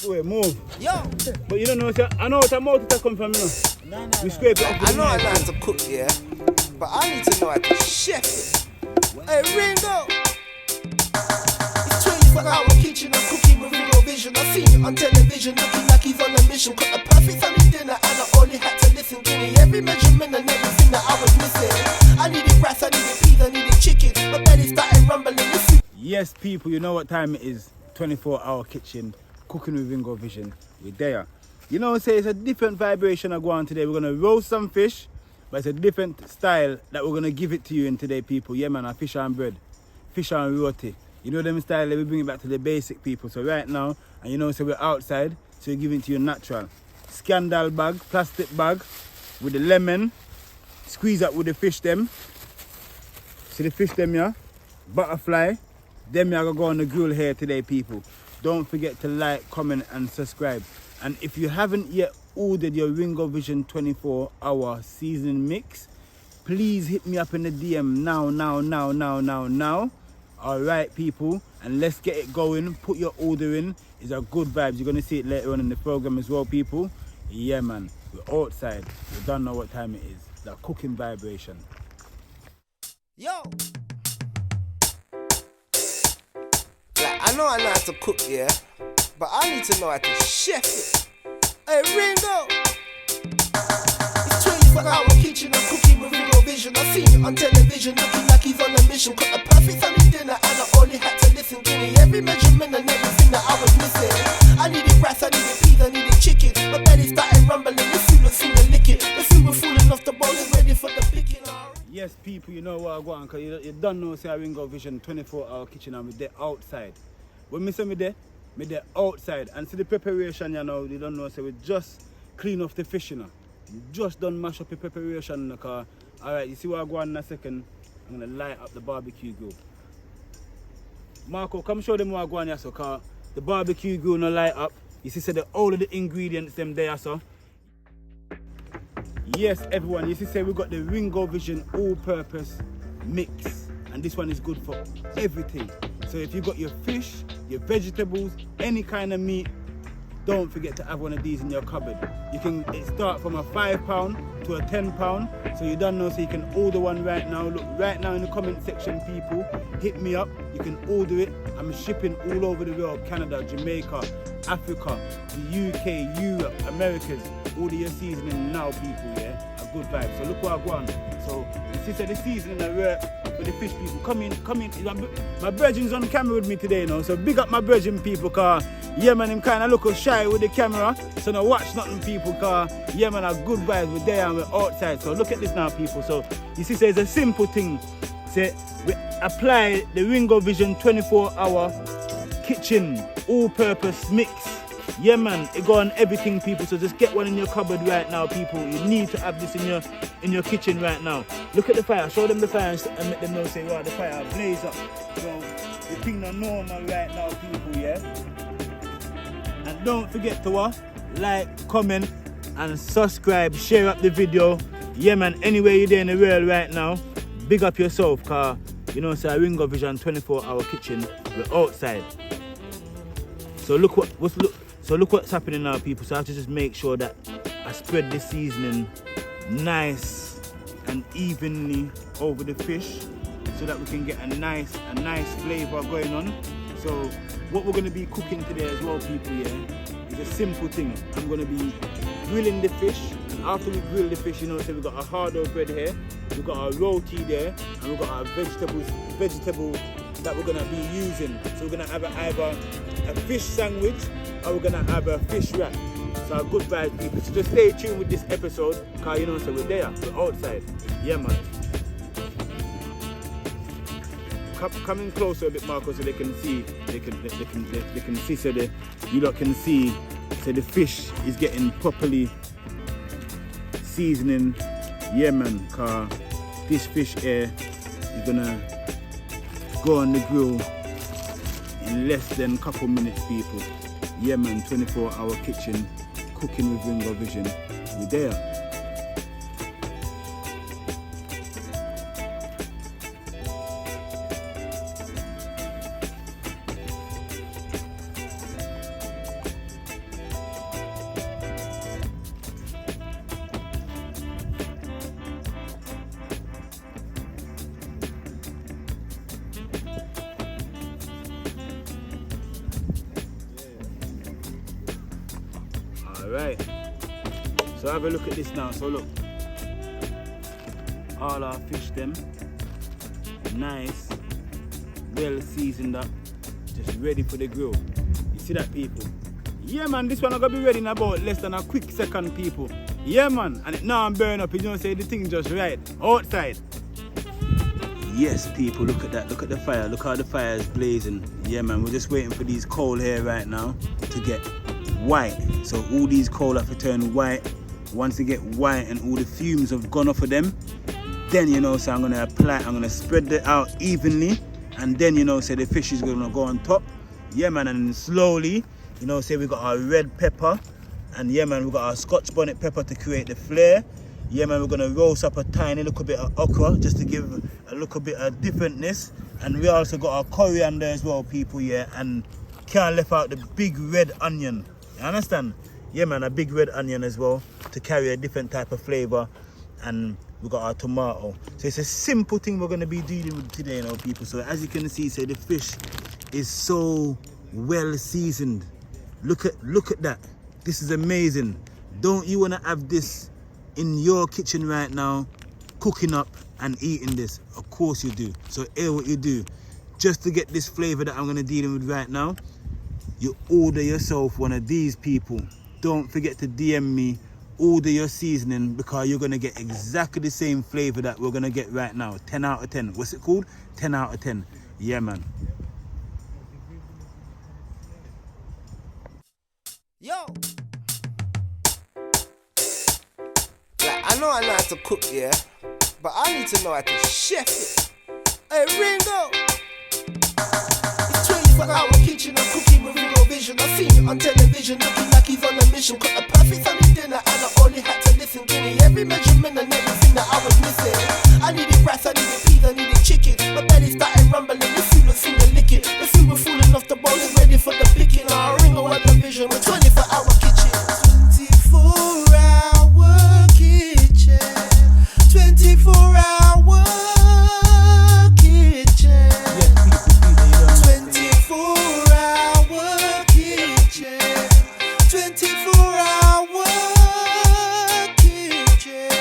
Wait, move. Yo! But you don't know, sir. I know what a multi come from, you know. No. We scrape it up. I know I know how to cook, yeah? But I need to know how to chef it. Hey, Ringo! It's 24-hour kitchen, I'm cooking with Ringo Vision. I've seen it on television, looking like he's on a mission. Got a perfect Sunday dinner, and I only had to listen. Give me every measurement and everything that I was missing. I needed rice, I needed peas, I needed chicken. My belly started rumbling. Yes, people, you know what time it is. 24-hour kitchen, cooking with Ringo Vision. We're there. You know, say it's a different vibration I go on today. We're going to roast some fish, but it's a different style that we're going to give it to you in today, people. Yeah, man, a fish and bread, fish and roti. You know them style, we bring it back to the basic, people. So right now, and you know, so we're outside, so we're giving it to you natural. Scandal bag, plastic bag, with the lemon, squeeze up with the fish them. See the fish them, yeah? Butterfly. Them are going to go on the grill here today, people. Don't forget to like, comment and subscribe. And if you haven't yet ordered your Ringo Vision 24-hour seasoning mix, please hit me up in the DM now. Alright, people, and let's get it going. Put your order in. It's a good vibes. You're going to see it later on in the program as well, people. Yeah, man. We're outside. We don't know what time it is. That cooking vibration. Yo! I know how to cook, yeah? But I need to know how to chef it. Hey, Ringo! It's 24-hour kitchen, I'm cooking with Ringo Vision. I've seen it on television, looking like he's on a mission. Got a perfect Sunday dinner, and I only had to listen. Give me every measurement and everything that I was missing. I needed rice, I needed peas, I needed chicken. My belly started rumbling, the food was feeling licking. The food was falling off the bowl and ready for the picking. Yes, people, you know what I go on, because you don't know, say, Ringo Vision 24-hour kitchen, and we're there outside. When me say me there outside, and see the preparation, you know, you don't know, so we just clean off the fish, you know. You just don't mash up the preparation in the car. Alright, you see what I go on in a second? I'm going to light up the barbecue grill. Marco, come show them what I go on here, so, car the barbecue grill no light up. You see, so all of the ingredients them there, so. Yes, everyone, you see, say we got the Ringo Vision all-purpose mix. And this one is good for everything. So if you got your fish, your vegetables, any kind of meat, don't forget to have one of these in your cupboard. You can start from a £5 to a £10. So you don't know, so you can order one right now. Look, right now in the comment section, people, hit me up. You can order it. I'm shipping all over the world, Canada, Jamaica, Africa, the UK, Europe, Americas. Order your seasoning now, people, yeah? A good vibe. So look what I go on. So you see, the seasoning I work with the fish people. Come in. My virgin's on camera with me today, you know. So big up my virgin people, cause yeah, man, I'm kind of look shy with the camera. So now watch nothing, people, cause yeah, man, a good vibes. We're there and we're outside. So look at this now, people. So you see, it's a simple thing. Say we apply the Ringo Vision 24-hour kitchen all-purpose mix. Yeah, man, it go on everything, people. So just get one in your cupboard right now, people. You need to have this in your kitchen right now. Look at the fire. Show them the fire and make them know, say, wow, the fire blaze up. So the thing not normal right now, people, yeah. And don't forget to like, comment, and subscribe. Share up the video. Yeah, man. Anywhere you're there in the world right now, big up yourself, car. You know, say Ringo Vision 24-hour kitchen. We're outside. So look what's happening now, people. So I have to just make sure that I spread the seasoning nice and evenly over the fish, so that we can get a nice flavor going on. So what we're going to be cooking today as well, people, yeah, is a simple thing. I'm going to be grilling the fish, and after we grill the fish, you know, so we've got a hard dough bread here, we've got our roti there, and we've got our vegetable that we're going to be using. So we're going to have either a fish sandwich or we're going to have a fish wrap. So a good vibe, people. So just stay tuned with this episode, because you know, so we're there, we're outside. Yeah, man. Come in closer a bit, Marco, so they can see. They can see, so you lot can see. So the fish is getting properly seasoning. Yeah, man. Cause this fish here is gonna go on the grill in less than a couple minutes, people. Yeah, man. 24-hour kitchen, cooking with Ringo Vision. We're there. Alright. So have a look at this now. So look. All our fish them. Nice. Well seasoned up. Just ready for the grill. You see that, people? Yeah man, this one I'm gonna be ready in about less than a quick second, people. Yeah man, and it now I'm burn up, you don't say the thing just right. Outside. Yes people, look at that, look at the fire, look how the fire is blazing. Yeah man, we're just waiting for these coal here right now to get white. So all these coal have to turn white. Once they get white and all the fumes have gone off of them, then you know, so I'm gonna spread it out evenly, and then you know, so the fish is gonna go on top. Yeah man, and slowly, you know, say we got our red pepper, and yeah man, we got our Scotch bonnet pepper to create the flavour. Yeah man, we're gonna roast up a tiny little bit of okra just to give a little bit of differentness, and we also got our coriander as well, people. Yeah, and can't left out the big red onion. You understand? Yeah man, a big red onion as well to carry a different type of flavour, and we got our tomato. So it's a simple thing we're gonna be dealing with today, you know, people. So as you can see, say the fish is so well seasoned. Look at that. This is amazing. Don't you want to have this in your kitchen right now, cooking up and eating this? Of course you do. So here what you do, just to get this flavor that I'm going to deal with right now, you order yourself one of these, people. Don't forget to DM me, order your seasoning, because you're going to get exactly the same flavor that we're going to get right now. 10 out of 10. What's it called? 10 out of 10. Yeah man. Yo! Like, I know how to cook, yeah? But I need to know how to chef it. Hey, Ringo! It's 24-hour kitchen and cooking with Ringo Vision. I've seen it on television, looking like he's on a mission. Cooked the perfect Sunday dinner and I only had to listen. Give me every measurement and everything that I was missing. I needed rice, I needed peas, I needed chicken. My belly started rumbling, the food was finger licking. The food was falling off the bowl and ready for the picking. Our Ringo had the vision with 24-hour kitchen. 24-hour kitchen. 24-hour kitchen. 24-hour kitchen. 24-hour kitchen.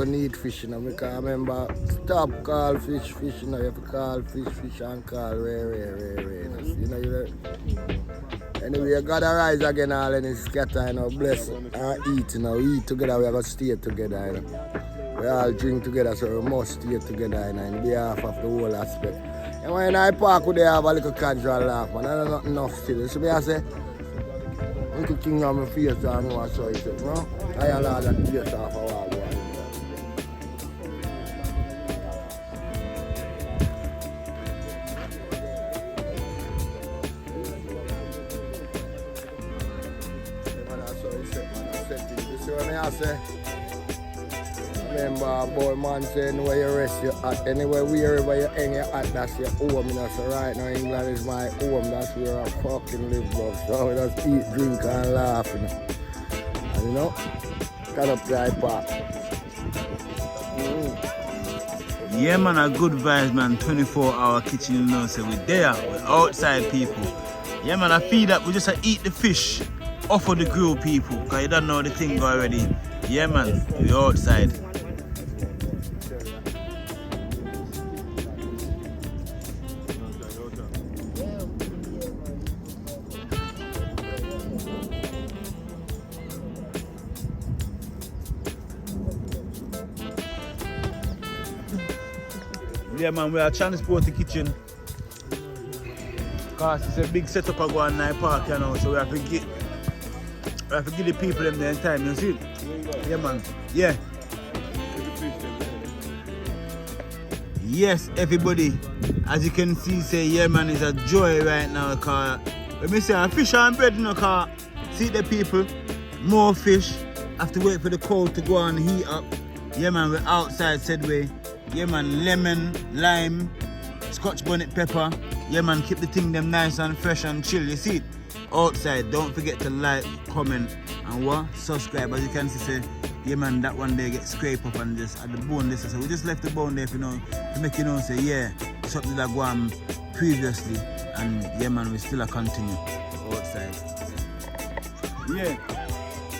Need fish, you know, because I remember stop call fish, you know, you have to call fish and call rare. You know, anyway, you gotta rise again, all in this scatter, you know, bless and eat, you know, we eat together, we are gonna stay together, you know. We all drink together, so we must stay together, you know, in behalf of the whole aspect. And when I park, they have a little casual laugh, man, I don't know enough still. So I say, little thing on my face, I know I saw it, you know. I allow that to get off a while. Remember, boy, man, say anywhere you rest your at, anywhere wherever you hang your at, that's your home. You know, so right now England is my home, that's where I fucking live, bro. So we just eat, drink, and laugh, you know. And you know, cut up the park. Yeah man, a good vibes man, 24-hour kitchen, you know, so we're there, we're outside, people. Yeah man, I feel that we just eat the fish off of the grill, people, because you don't know the thing already. Yeah man, we're outside. Yeah man, we are transport the kitchen. Cause it's a big setup I go on Night Park, you know, so we have to get I have to give the people them their time, you see? Yeah, man. Yeah. Yes, everybody. As you can see, say, yeah, man, it's a joy right now, because when me say a fish and bread, you know, because see the people, more fish, have to wait for the cold to go and heat up. Yeah, man, we're outside, said way. Yeah, man, lemon, lime, scotch bonnet pepper. Yeah, man, keep the thing them nice and fresh and chill. You see it? Outside, don't forget to like, comment, and what? Subscribe. As you can see, say, yeah, man, that one day get scraped up and just at the bone this. So we just left the bone there, you know, to make you know, say, yeah, something that go on previously, and yeah, man, we still a continue outside. Yeah.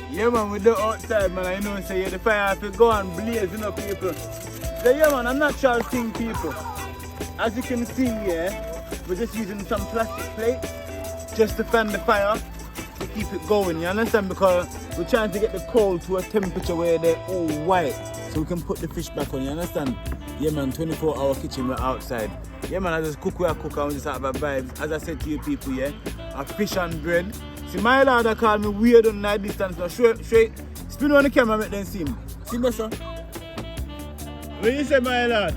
Yeah, man, we do outside, man. I know, say, yeah, the fire have to go and blaze, you know, people. So, yeah, man, a natural thing, people. As you can see, yeah, we're just using some plastic plates just to fan the fire to keep it going, you understand? Because we're trying to get the coal to a temperature where they're all white so we can put the fish back on, you understand? Yeah, man, 24-hour kitchen, we're outside. Yeah, man, I just cook where I cook and we just have a vibe. As I said to you people, yeah, a fish and bread. See, my lord, they call me weird on that distance. Now, straight, spin on the camera, make them see me. See me, sir? What you say, my lord?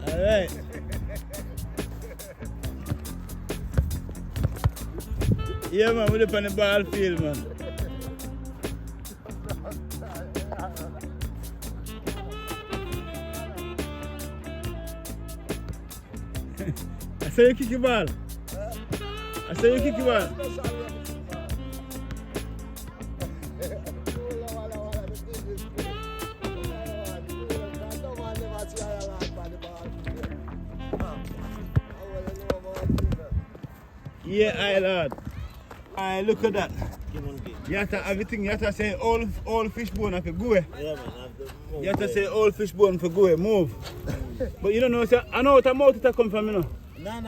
Alright. Yeah, man, we're up on the ball field, man. I say you kick your ball. I say you kick your ball. Yeah, I lord. I look at that. You have to everything. You have to say all fish bone have to go. Yeah, man. You have to say all fish bone for go. Move. But you don't know. Say, I know what mouth it come from, you know.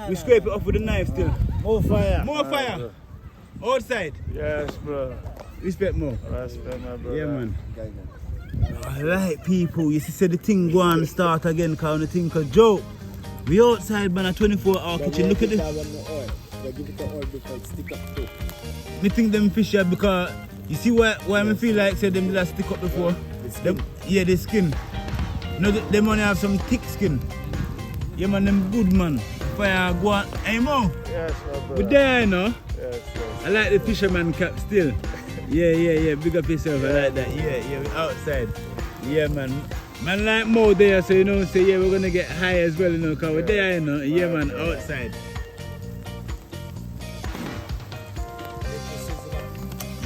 We scrape it off with the knife still. More fire. More fire. Outside. Yes, bro. Respect more. Respect, my brother. Yeah, man. Alright, people. You see, the thing go on start again, because the thing called joke. We outside, man, a 24-hour kitchen. Look at this. Give it the oil before it stick up too. Me think them fish here because you see why I feel like say them did stick up before. Them, yeah, the skin. No, them only have some thick skin. Yeah, man, them good, man. Fire go on. Hey, Mo. Yes, my brother. We there, you know. Yes. I like the fisherman cap still. Yeah. Big up yourself. I like that. Yeah. We outside. Yeah, man. Man like Mo there, so you know, say yeah, we're gonna get high as well, you know, because we're there, you know. Yeah, man, outside.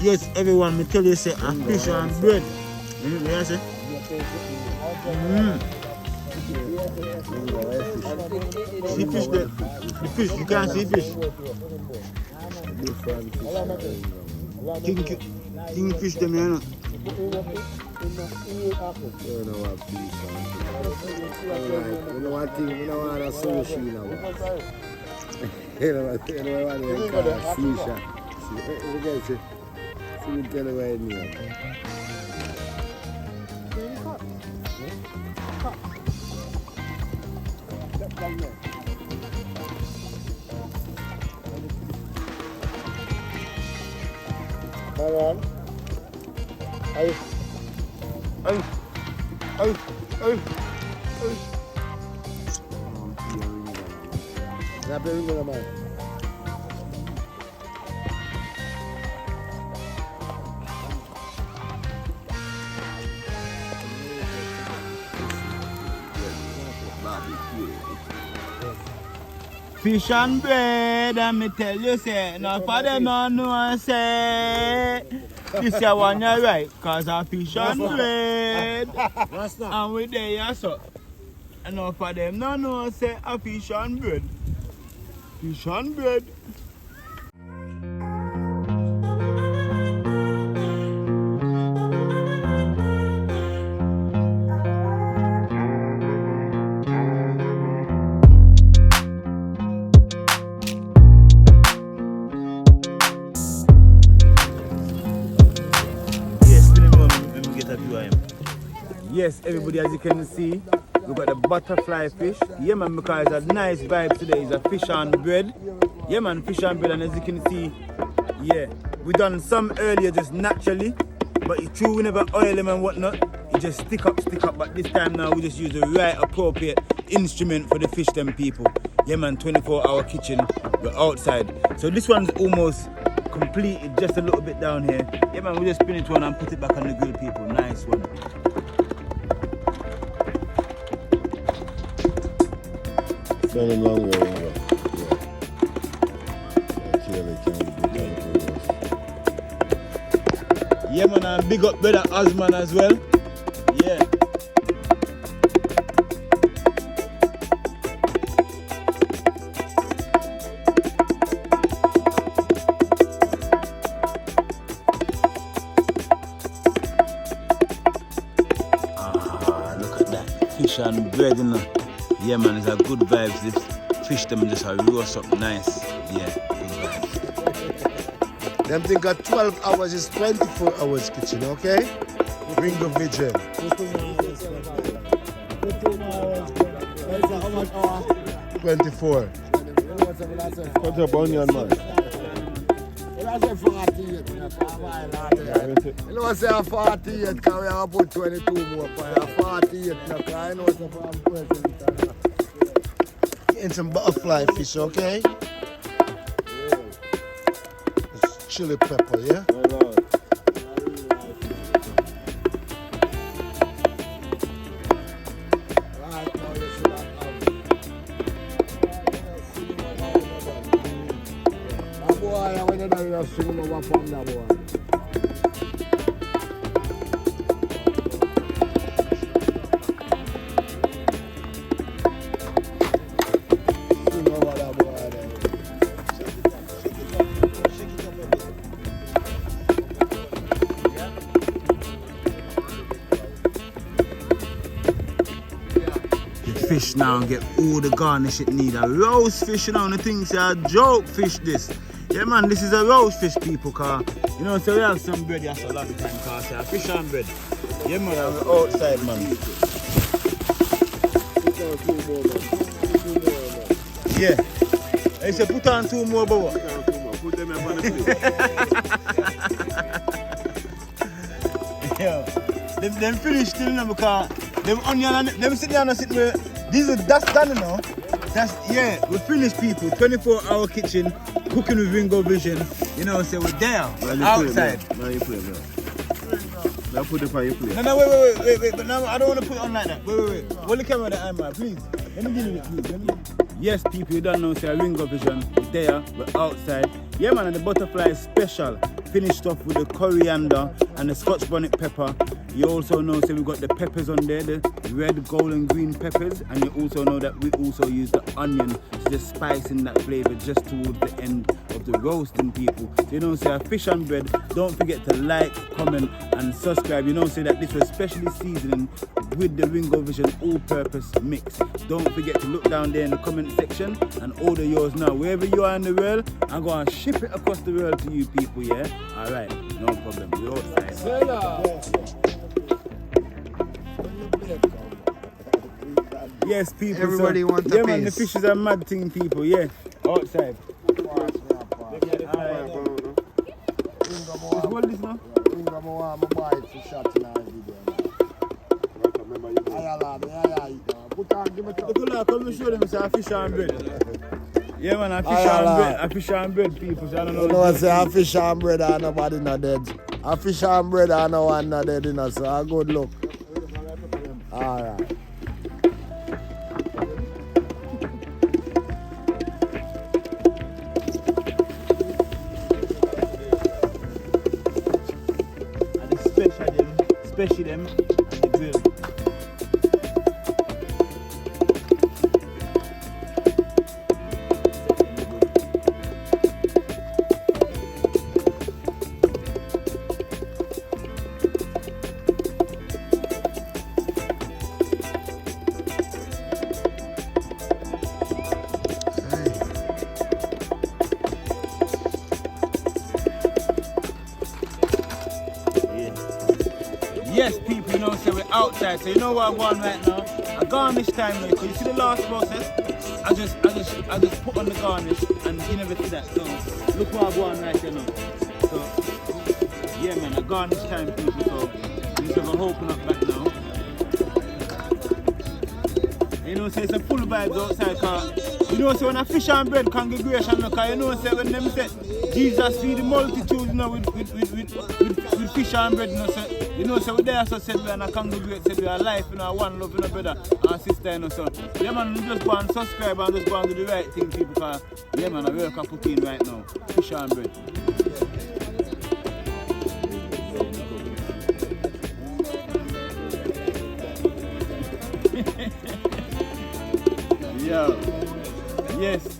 Yes, everyone, me tell you, say, a fish and bread. Yeah, say? See fish there. The fish, you can't see fish. King fish them, you know. You know what, please, man. You know one thing, you know what, a sushi now. You know what, you call a sushi. See, you guys say, see me tell you what I mean. Come on. Ay. Grab the ring naman. Fish and bread, and me tell you, say, now for them don't know, say, this is one you're right, cause a fish and bread, and we there, so. And now for them don't know, say, a fish and bread. Fish and bread. Yes, everybody, as you can see, We got the butterfly fish. Yeah man, because it's a nice vibe today. It's a fish and bread. Yeah man, fish and bread, and as you can see, yeah, we done some earlier just naturally, but it's true we never oil them and whatnot. It just stick up. But this time now we just use the right appropriate instrument for the fish them people. Yeah man, 24-hour kitchen. We're outside. So this one's almost completed, just a little bit down here. Yeah man, we just spin it one and put it back on the grill people. Nice one. Spending long way over. Yeah man, and big up brother Osman as well. Yeah. Look at that fish and bread, you know. Yeah man, it's a good vibes. This fish them just a roast up nice. Yeah, good vibes. Them think at 12 hours is 24 hours kitchen, okay? Ringo Vision. 24. Put up onion, man. You know, say a 48, because we have put 22 more for a 48, because I know it's a person. And some butterfly fish, okay? It's chili pepper, yeah? My lord. Fish now and get all the garnish it need. A roast fish, you know, and the things are a joke fish this. Yeah man, this is a roast fish people, car. You know, so we have some bread here, so a lot of time, car. So fish and bread. Yeah man, and we're outside man. Yeah. I say put on 2 more, but Put them up on the plate. yeah. Them finished still, you know, because them onion and them sitting down and sitting there. That's done, you know. That's, yeah, we finished people. 24-hour kitchen, cooking with Ringo Vision. You know, so we're there, outside. Now you play, bro. Now put it on your plate. No, wait. But now I don't want to put it on like that. Wait. Hold the camera that I'm at, please. Let me give you it, please. Yes, people, you don't know, say Ringo Vision. We're there, we're outside. Yeah, man, and the butterfly is special. Finished off with the coriander and the Scotch bonnet pepper. You also know, so we've got the peppers on there, the red, gold and green peppers. And you also know that we also use the onion to just spice in that flavor just towards the end of the roasting, people. So you know, say fish and bread. Don't forget to like, comment and subscribe. You know, say that this was specially seasoning with the Ringo Vision all-purpose mix. Don't forget to look down there in the comment section and order yours now. Wherever you are in the world, I'm going to ship it across the world to you people, yeah? Alright, no problem. We're outside. Yes, people. Everybody wants a yeah, man, the piece. fish is a mad thing, people, yeah. Outside. Hold this now. Come and show them say a fish and bread. Yeah man, a fish and bread people, so I don't know. You know what I say, a fish and bread and nobody not dead. A fish and bread and no one not dead, you know, so a good look. Alright. And the special them and the grill. Yes, people, know, so we're outside. So you know what I'm going right now? A garnish time, mate. So you see the last process? I just put on the garnish and you never see that. So look what I'm going right here now. So yeah, man, a garnish time, people. So you just have a open up back now. You know, say it's a full vibes outside, cause you know, say when a fish and bread congregation, cause you know, say when them say Jesus feed the multitude, you know, with fish and bread, you know, so we there, so said we and a congregate, said we are life, you know, one love, you know, brother and sister, you know, so yeah, man, you just go and subscribe and just go and do the right thing, people, cause yeah, man, I work and put in right now, fish and bread. Yo, yes,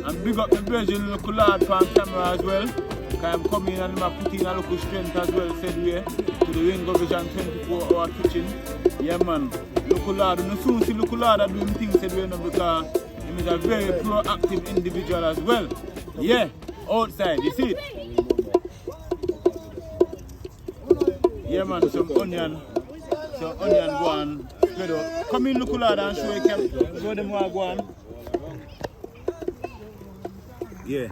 and big up the Virgin local lad on camera as well. Cause I'm coming and I'm putting a local strength as well, said we, to the Ringo Vision 24-hour kitchen. Yeah, man, local lad, and soon see local lad are doing things, said we, you know, because he is a very proactive individual as well. Yeah, outside, you see it? Yeah, man, some onion go on. Come in, local lad, and show them what I go on. Yeah.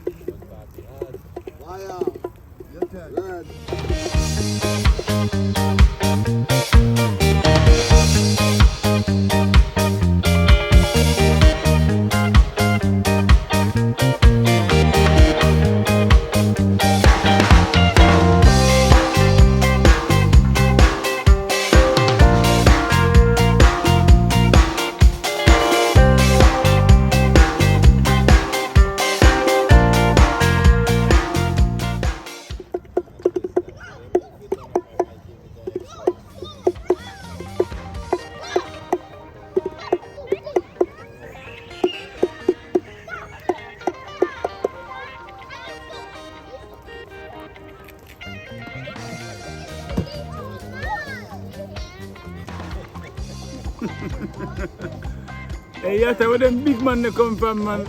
Hey, yes, where them big man they come from, man.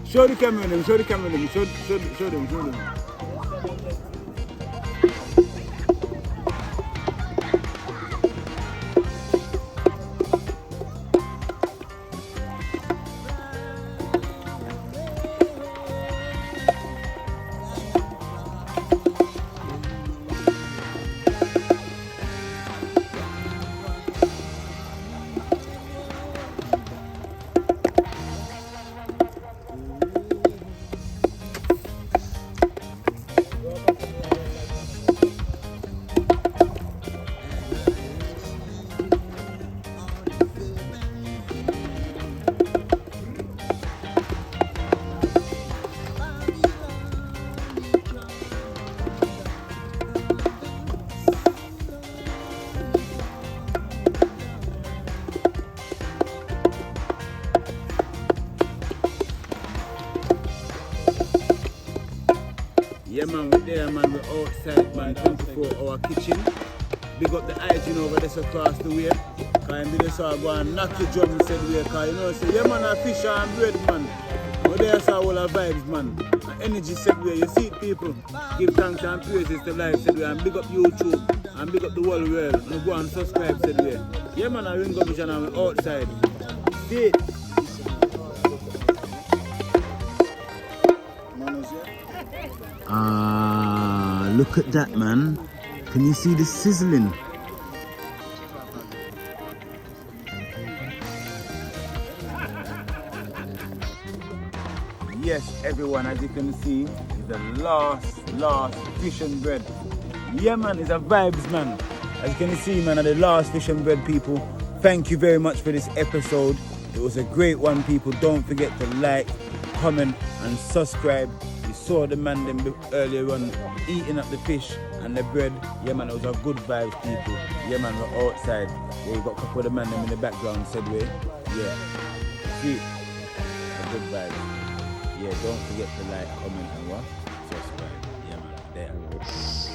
Show the camera them, show them. Yeah, man, we're there, man. We're outside, man. 24-hour kitchen. Big up the hygiene over there across the way. Cause I saw go and knock the drum, said we. Cause you know, say, yeah, man, a fish and bread, man. We're there, saw all our vibes, man. And energy, said we. You see it, people. Give thanks and praises to life, said we. And big up YouTube. And big up the whole world. And go and subscribe, said we. Yeah, man, I Ringo Vision and we're outside. See it. Look at that, man. Can you see the sizzling? Yes, everyone, as you can see, is the last fish and bread. Yeah, man, it's a vibes, man. As you can see, man, are the last fish and bread, people. Thank you very much for this episode. It was a great one, people. Don't forget to like, comment, and subscribe. You saw the man them earlier on eating up the fish and the bread. Yeah, man, it was a good vibes, people. Yeah, man, we're outside. Yeah, we got a couple of the man them in the background, said we. Yeah. See, a good vibe. Yeah, don't forget to like, comment, and what? Subscribe. Yeah, man, there.